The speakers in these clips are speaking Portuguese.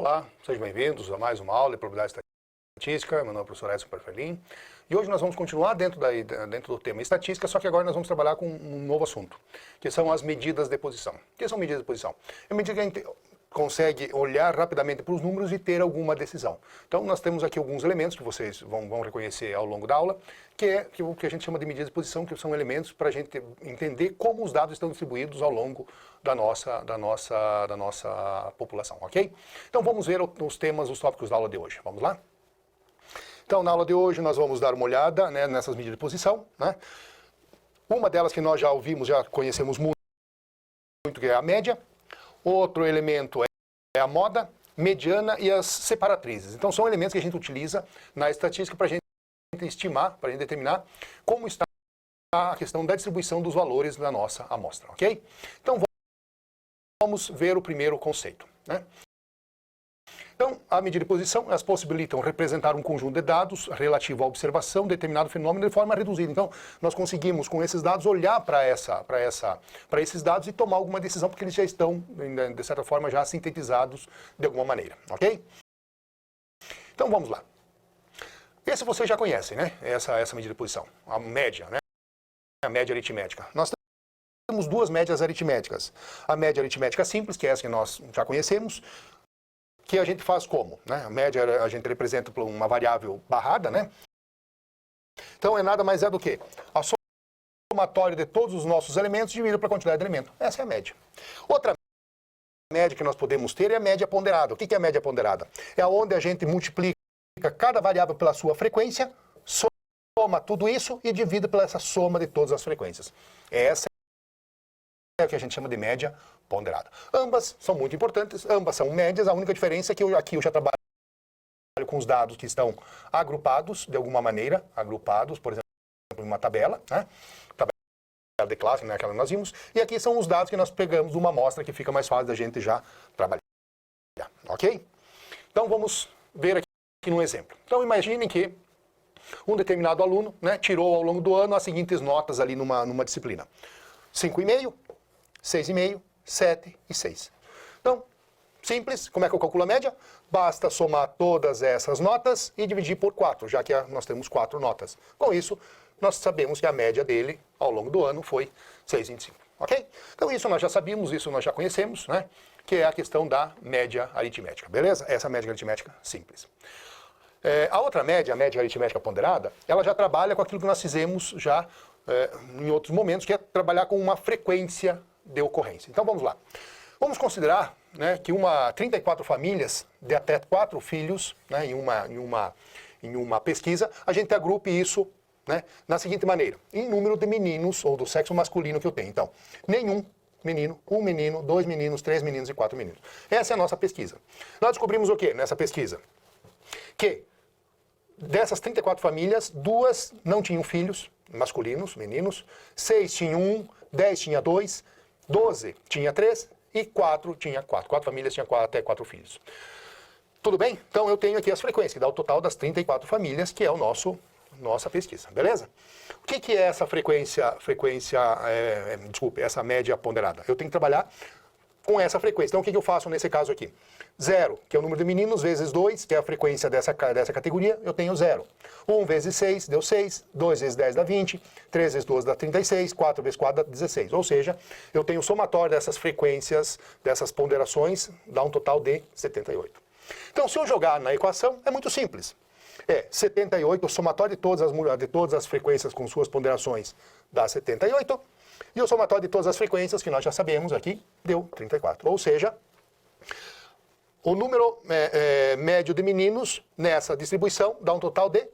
Olá, sejam bem-vindos a mais uma aula de probabilidade estatística. Meu nome é o professor Edson Perfelin. E hoje nós vamos continuar dentro do tema estatística, só que agora nós vamos trabalhar com um novo assunto, que são as medidas de posição. O que são medidas de posição? É medida que a gente consegue olhar rapidamente para os números e ter alguma decisão. Então, nós temos aqui alguns elementos que vocês vão reconhecer ao longo da aula, que é o que a gente chama de medidas de posição, que são elementos para a gente entender como os dados estão distribuídos ao longo da nossa população, ok? Então, vamos ver os temas, os tópicos da aula de hoje. Vamos lá? Então, na aula de hoje, nós vamos dar uma olhada, né, nessas medidas de posição, né? Uma delas que nós já ouvimos, já conhecemos muito, que é a média. Outro elemento é a moda, mediana e as separatrizes. Então, são elementos que a gente utiliza na estatística para a gente estimar, para a gente determinar como está a questão da distribuição dos valores da nossa amostra, ok? Então, vamos ver o primeiro conceito, né? Então, a medida de posição, elas possibilitam representar um conjunto de dados relativo à observação de determinado fenômeno de forma reduzida. Então, nós conseguimos, com esses dados, olhar para esses dados e tomar alguma decisão, porque eles já estão, de certa forma, já sintetizados de alguma maneira, ok? Então, vamos lá. Esse vocês já conhecem, né? Essa medida de posição, a média, né? A média aritmética. Nós temos duas médias aritméticas. A média aritmética simples, que é essa que nós já conhecemos, que a gente faz como, né? A média a gente representa por uma variável barrada, né? Então, é nada mais do que a somatória de todos os nossos elementos dividido pela quantidade de elementos. Essa é a média. Outra média que nós podemos ter é a média ponderada. O que é a média ponderada? É onde a gente multiplica cada variável pela sua frequência, soma tudo isso e divide pela essa soma de todas as frequências. Essa é o que a gente chama de média ponderada. Ambas são muito importantes, ambas são médias, a única diferença é que aqui eu já trabalho com os dados que estão agrupados, de alguma maneira, agrupados, por exemplo, em uma tabela, né? Tabela de classe, né, aquela que nós vimos, e aqui são os dados que nós pegamos de uma amostra que fica mais fácil da gente já trabalhar, ok? Então vamos ver aqui num exemplo. Então imaginem que um determinado aluno, né, tirou ao longo do ano as seguintes notas ali numa disciplina: 5,5, 6,5, 7 e 6. Então, simples, como é que eu calculo a média? Basta somar todas essas notas e dividir por 4, já que nós temos 4 notas. Com isso, nós sabemos que a média dele, ao longo do ano, foi 6,25, ok? Então, isso nós já sabíamos, isso nós já conhecemos, né? Que é a questão da média aritmética, beleza? Essa média aritmética simples. A outra média, a média aritmética ponderada, ela já trabalha com aquilo que nós fizemos já em outros momentos, que é trabalhar com uma frequência de ocorrência. Então vamos lá. Vamos considerar, né, que 34 famílias de até 4 filhos, né, em uma pesquisa, a gente agrupe isso, né, na seguinte maneira: em número de meninos ou do sexo masculino que eu tenho. Então, nenhum menino, 1 menino, 2 meninos, 3 meninos e 4 meninos. Essa é a nossa pesquisa. Nós descobrimos o que nessa pesquisa? Que dessas 34 famílias, 2 não tinham filhos masculinos, meninos, 6 tinham 1, 10 tinha 2, 12 tinha 3 e 4 tinha 4. 4 famílias tinham até 4 filhos. Tudo bem? Então eu tenho aqui as frequências, que dá o total das 34 famílias, que é nossa pesquisa, beleza? O que é essa essa média ponderada? Eu tenho que trabalhar com essa frequência. Então o que eu faço nesse caso aqui? 0, que é o número de meninos, vezes 2, que é a frequência dessa categoria, eu tenho 0. 1 vezes 6 deu 6, 2 vezes 10 dá 20, 3 vezes 12 dá 36, 4 vezes 4 dá 16. Ou seja, eu tenho o somatório dessas frequências, dessas ponderações, dá um total de 78. Então, se eu jogar na equação, é muito simples. 78, o somatório de todas as frequências com suas ponderações dá 78, e o somatório de todas as frequências, que nós já sabemos aqui, deu 34. Ou seja, o número médio de meninos nessa distribuição dá um total de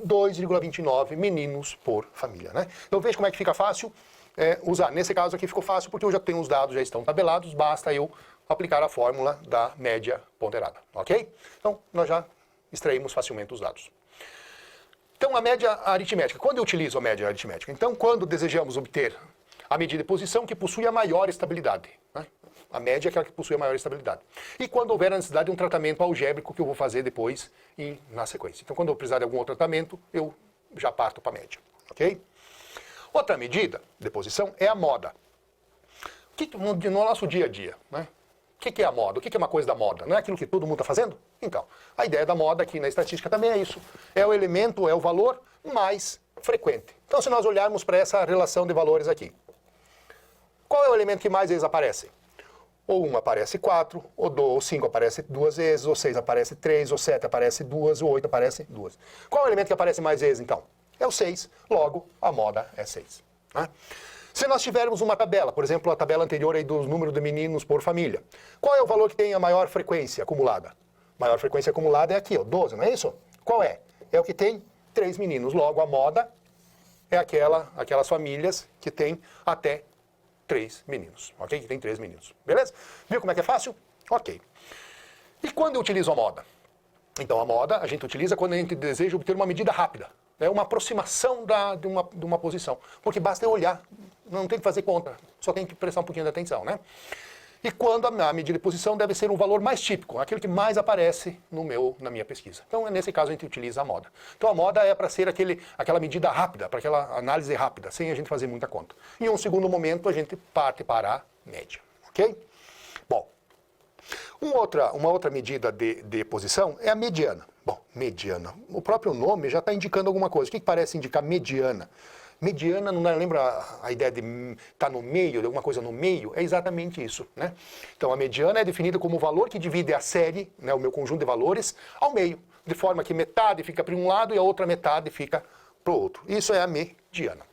2,29 meninos por família, né? Então veja como é que fica fácil usar. Nesse caso aqui ficou fácil porque eu já tenho os dados, já estão tabelados, basta eu aplicar a fórmula da média ponderada, ok? Então nós já extraímos facilmente os dados. Então a média aritmética, quando eu utilizo a média aritmética? Então quando desejamos obter a medida de posição que possui a maior estabilidade, né? A média é aquela que possui a maior estabilidade. E quando houver a necessidade de um tratamento algébrico que eu vou fazer depois na sequência. Então, quando eu precisar de algum outro tratamento, eu já parto para a média. Ok? Outra medida de posição é a moda. No nosso dia a dia, né? que é a moda? O que é uma coisa da moda? Não é aquilo que todo mundo está fazendo? Então, a ideia da moda aqui na estatística também é isso. É o elemento, é o valor mais frequente. Então, se nós olharmos para essa relação de valores aqui, qual é o elemento que mais vezes aparece? Ou 1 aparece 4, ou 5 aparece 2 vezes, ou 6 aparece 3, ou 7 aparece 2, ou 8 aparece 2. Qual é o elemento que aparece mais vezes, então? É o 6, logo, a moda é 6. Né? Se nós tivermos uma tabela, por exemplo, a tabela anterior aí dos números de meninos por família, qual é o valor que tem a maior frequência acumulada? Maior frequência acumulada é aqui, ó, 12, não é isso? Qual é? É o que tem 3 meninos. Logo, a moda é aquelas famílias que tem até 3 meninos, ok? Que tem 3 meninos, beleza? Viu como é que é fácil? Ok. E quando eu utilizo a moda? Então, a moda a gente utiliza quando a gente deseja obter uma medida rápida. É uma aproximação de uma posição. Porque basta eu olhar, não tem que fazer conta, só tem que prestar um pouquinho de atenção, né? E quando a medida de posição deve ser um valor mais típico, aquele que mais aparece na minha pesquisa. Então, nesse caso, a gente utiliza a moda. Então, a moda é para ser aquela medida rápida, para aquela análise rápida, sem a gente fazer muita conta. Em um segundo momento, a gente parte para a média, ok? Bom, uma outra medida de posição é a mediana. Bom, mediana. O próprio nome já está indicando alguma coisa. O que parece indicar mediana? Mediana, não lembra a ideia de estar no meio, de alguma coisa no meio? É exatamente isso, né? Então, a mediana é definida como o valor que divide a série, né, o meu conjunto de valores, ao meio, de forma que metade fica para um lado e a outra metade fica para o outro. Isso é a mediana.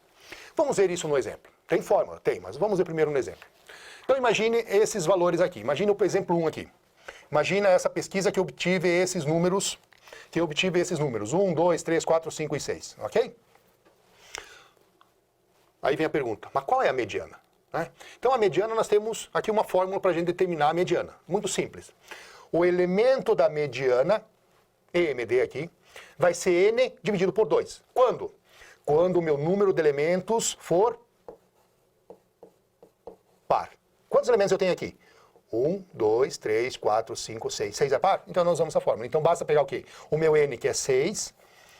Vamos ver isso no exemplo. Tem fórmula? Tem, mas vamos ver primeiro no exemplo. Então, imagine esses valores aqui. Imagine o exemplo 1 aqui. Imagina essa pesquisa que eu obtive esses números, 1, 2, 3, 4, 5 e 6, ok? Aí vem a pergunta, mas qual é a mediana? Né? Então, a mediana, nós temos aqui uma fórmula para a gente determinar a mediana. Muito simples. O elemento da mediana, EMD aqui, vai ser N dividido por 2. Quando? Quando o meu número de elementos for par. Quantos elementos eu tenho aqui? 1, 2, 3, 4, 5, 6. 6 é par? Então nós usamos essa fórmula. Então basta pegar o quê? O meu N, que é 6,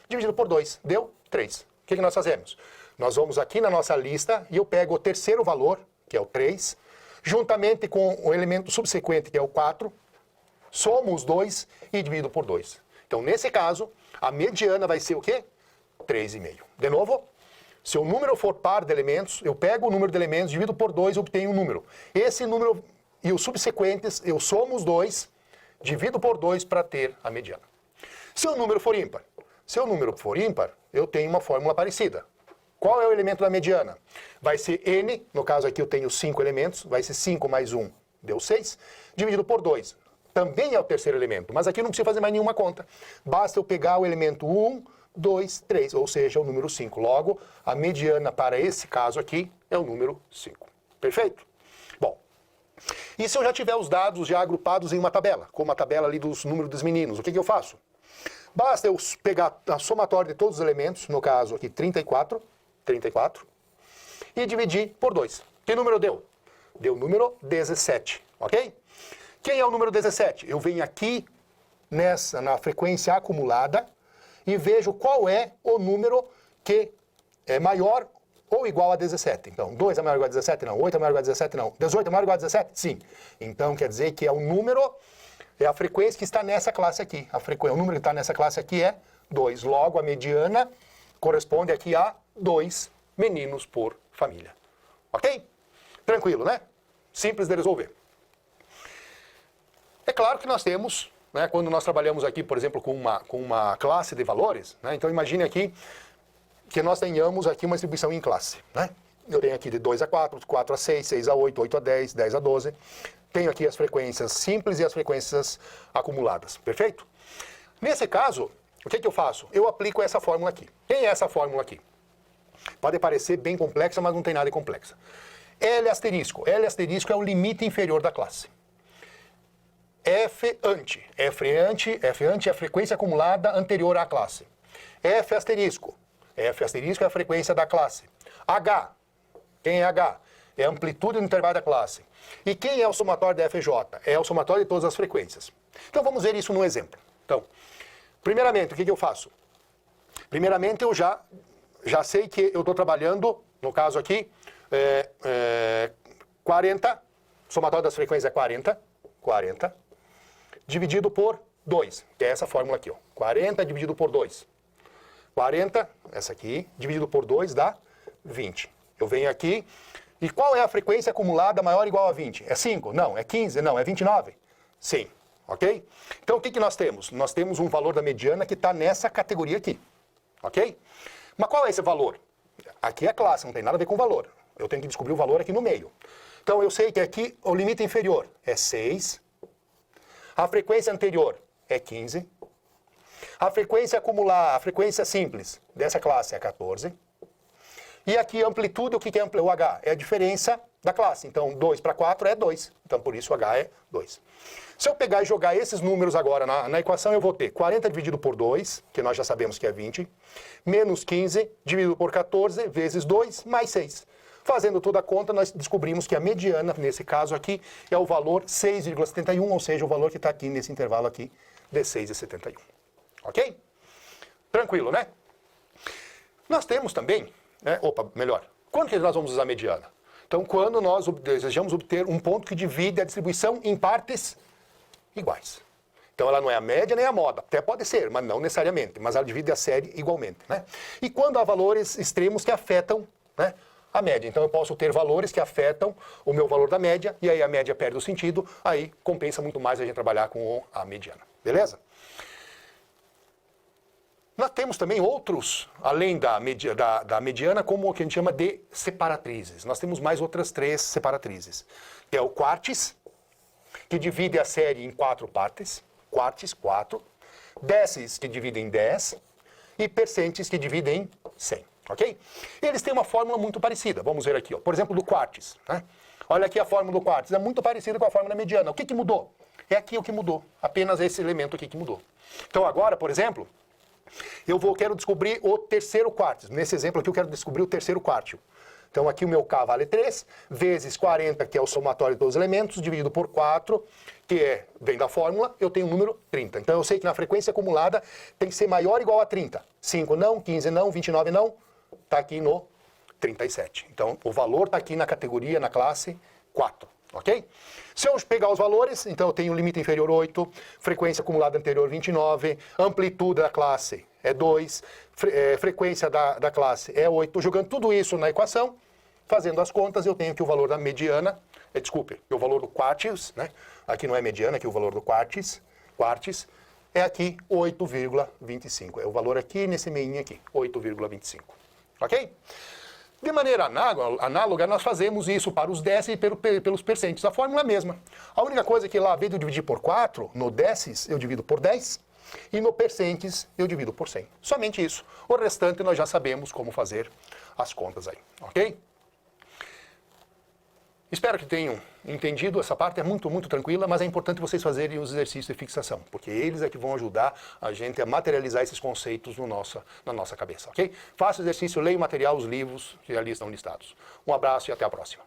dividido por 2. Deu 3. O que nós fazemos? Nós vamos aqui na nossa lista e eu pego o terceiro valor, que é o 3, juntamente com o elemento subsequente, que é o 4, somo os dois e divido por 2. Então, nesse caso, a mediana vai ser o quê? 3,5. De novo, se o número for par de elementos, eu pego o número de elementos, divido por 2 e obtenho um número. Esse número e os subsequentes, eu somo os dois, divido por 2 para ter a mediana. Se o número for ímpar, eu tenho uma fórmula parecida. Qual é o elemento da mediana? Vai ser N, no caso aqui eu tenho 5 elementos, vai ser 5 mais 1, deu 6, dividido por 2. Também é o terceiro elemento, mas aqui eu não preciso fazer mais nenhuma conta. Basta eu pegar o elemento 1, 2, 3, ou seja, o número 5. Logo, a mediana para esse caso aqui é o número 5. Perfeito? Bom, e se eu já tiver os dados já agrupados em uma tabela, como a tabela ali dos números dos meninos, o que eu faço? Basta eu pegar a somatória de todos os elementos, no caso aqui 34, e dividir por 2. Que número deu? Deu o número 17, ok? Quem é o número 17? Eu venho aqui na frequência acumulada e vejo qual é o número que é maior ou igual a 17. Então, 2 é maior ou igual a 17? Não. 8 é maior ou igual a 17? Não. 18 é maior ou igual a 17? Sim. Então, quer dizer que é o número, é a frequência que está nessa classe aqui. O número que está nessa classe aqui é 2. Logo, a mediana corresponde aqui a 2 meninos por família. Ok? Tranquilo, né? Simples de resolver. É claro que nós temos, né, quando nós trabalhamos aqui, por exemplo, com uma classe de valores, né, então imagine aqui que nós tenhamos aqui uma distribuição em classe. Né? Eu tenho aqui de 2 a 4, 4 a 6, 6 a 8, 8 a 10, 10 a 12. Tenho aqui as frequências simples e as frequências acumuladas. Perfeito? Nesse caso, o que eu faço? Eu aplico essa fórmula aqui. Quem é essa fórmula aqui? Pode parecer bem complexa, mas não tem nada de complexa. L asterisco. L asterisco é o limite inferior da classe. F ante é a frequência acumulada anterior à classe. F asterisco é a frequência da classe. H, quem é H? É a amplitude do intervalo da classe. E quem é o somatório da FJ? É o somatório de todas as frequências. Então vamos ver isso no exemplo. Então, primeiramente, o que eu faço? Primeiramente, eu já sei que eu estou trabalhando, no caso aqui, 40, somatório das frequências é 40, 40 dividido por 2, que é essa fórmula aqui, ó. 40 dividido por 2. 40, essa aqui, dividido por 2 dá 20. Eu venho aqui, e qual é a frequência acumulada maior ou igual a 20? É 5? Não. É 15? Não. É 29? Sim. Ok? Então, o que nós temos? Nós temos um valor da mediana que está nessa categoria aqui. Ok? Mas qual é esse valor? Aqui é a classe, não tem nada a ver com o valor. Eu tenho que descobrir o valor aqui no meio. Então, eu sei que aqui o limite inferior é 6. A frequência anterior é 15. A frequência acumular, a frequência simples dessa classe é 14. E aqui a amplitude, o que é o H? É a diferença da classe. Então, 2 para 4 é 2. Então, por isso o H é 2. Se eu pegar e jogar esses números agora na equação, eu vou ter 40 dividido por 2, que nós já sabemos que é 20, menos 15 dividido por 14 vezes 2, mais 6. Fazendo toda a conta, nós descobrimos que a mediana, nesse caso aqui, é o valor 6,71, ou seja, o valor que está aqui nesse intervalo aqui de 6,71. Ok? Tranquilo, né? Nós temos também, quando que nós vamos usar a mediana? Então, quando nós desejamos obter um ponto que divide a distribuição em partes iguais. Então, ela não é a média nem a moda. Até pode ser, mas não necessariamente. Mas ela divide a série igualmente, né? E quando há valores extremos que afetam, né, a média. Então, eu posso ter valores que afetam o meu valor da média, e aí a média perde o sentido, aí compensa muito mais a gente trabalhar com a mediana. Beleza? Nós temos também outros, além da mediana, como o que a gente chama de separatrizes. Nós temos mais outras 3 separatrizes. Que é o quartis, que divide a série em 4 partes. Quartis, 4. Decis, que divide em 10. E percentes, que divide em 100. Ok? Eles têm uma fórmula muito parecida. Vamos ver aqui, ó. Por exemplo, do quartis. Né? Olha aqui a fórmula do quartis. É muito parecida com a fórmula da mediana. O que mudou? É aqui o que mudou. Apenas esse elemento aqui que mudou. Então agora, por exemplo, quero descobrir o terceiro quartis. Nesse exemplo aqui eu quero descobrir o terceiro quartil. Então aqui o meu K vale 3, vezes 40, que é o somatório de todos os elementos, dividido por 4, que vem da fórmula, eu tenho o número 30. Então eu sei que na frequência acumulada tem que ser maior ou igual a 30. 5 não, 15 não, 29 não, está aqui no 37. Então o valor está aqui na categoria, na classe 4. Ok? Se eu pegar os valores, então eu tenho limite inferior 8, frequência acumulada anterior 29, amplitude da classe é 2, frequência da classe é 8. Jogando tudo isso na equação, fazendo as contas, eu tenho que o valor da mediana, o valor do quartis, né? Aqui não é mediana, aqui o valor do quartis é aqui 8,25. É o valor aqui nesse meinho aqui, 8,25. Ok? De maneira análoga, nós fazemos isso para os decis e pelos percentes. A fórmula é a mesma. A única coisa é que lá, ao invés de eu dividir por 4, no decis eu divido por 10, e no percentes eu divido por 100. Somente isso. O restante nós já sabemos como fazer as contas aí. Ok? Espero que tenham entendido. Essa parte é muito, muito tranquila, mas é importante vocês fazerem os exercícios de fixação, porque eles é que vão ajudar a gente a materializar esses conceitos na nossa cabeça, ok? Faça o exercício, leia o material, os livros que ali estão listados. Um abraço e até a próxima.